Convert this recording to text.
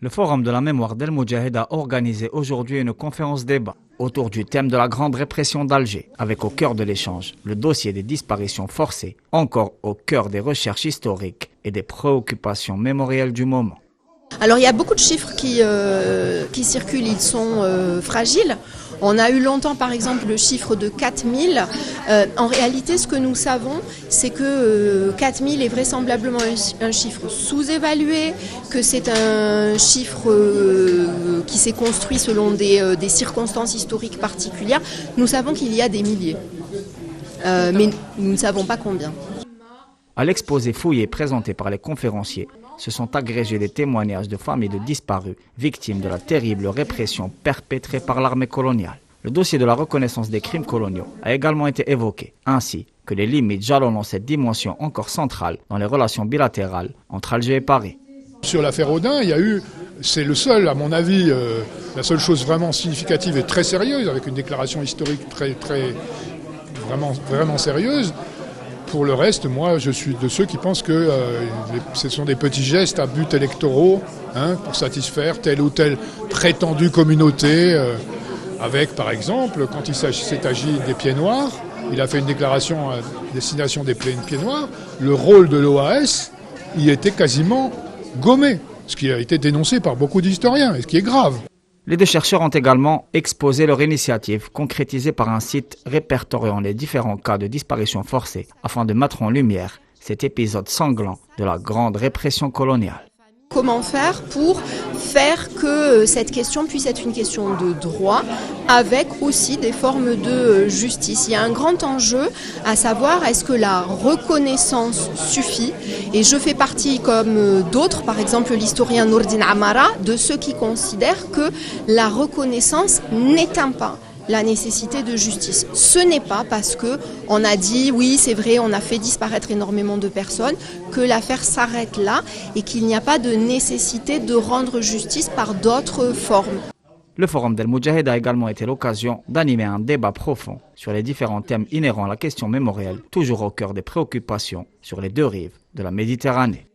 Le Forum de la mémoire d'El Moudjahid a organisé aujourd'hui une conférence débat autour du thème de la grande répression d'Alger, avec au cœur de l'échange le dossier des disparitions forcées, encore au cœur des recherches historiques et des préoccupations mémorielles du moment. Alors il y a beaucoup de chiffres qui circulent, ils sont fragiles. On a eu longtemps par exemple le chiffre de 4000. En réalité ce que nous savons c'est que 4000 est vraisemblablement un chiffre sous-évalué, que c'est un chiffre qui s'est construit selon des circonstances historiques particulières. Nous savons qu'il y a des milliers, mais nous ne savons pas combien. À l'exposé fouillé présenté par les conférenciers, se sont agrégés des témoignages de familles de disparus, victimes de la terrible répression perpétrée par l'armée coloniale. Le dossier de la reconnaissance des crimes coloniaux a également été évoqué, ainsi que les limites jalonnant cette dimension encore centrale dans les relations bilatérales entre Alger et Paris. Sur l'affaire Audin, il y a eu, c'est le seul, à mon avis, la seule chose vraiment significative et très sérieuse, avec une déclaration historique vraiment sérieuse. Pour le reste, moi, je suis de ceux qui pensent que ce sont des petits gestes à but électoraux pour satisfaire telle ou telle prétendue communauté. Avec, par exemple, quand il s'est agi des Pieds Noirs, il a fait une déclaration à destination des Pieds Noirs. Le rôle de l'OAS y était quasiment gommé, ce qui a été dénoncé par beaucoup d'historiens, et ce qui est grave. Les deux chercheurs ont également exposé leur initiative, concrétisée par un site répertoriant les différents cas de disparition forcée, afin de mettre en lumière cet épisode sanglant de la grande répression coloniale. Comment faire pour faire que cette question puisse être une question de droit, avec aussi des formes de justice. Il y a un grand enjeu à savoir, est-ce que la reconnaissance suffit? Et je fais partie, comme d'autres, par exemple l'historien Nourdin Amara, de ceux qui considèrent que la reconnaissance n'éteint pas la nécessité de justice. Ce n'est pas parce qu'on a dit, oui c'est vrai, on a fait disparaître énormément de personnes, que l'affaire s'arrête là et qu'il n'y a pas de nécessité de rendre justice par d'autres formes. Le Forum d'El Moudjahid a également été l'occasion d'animer un débat profond sur les différents thèmes inhérents à la question mémorielle, toujours au cœur des préoccupations sur les deux rives de la Méditerranée.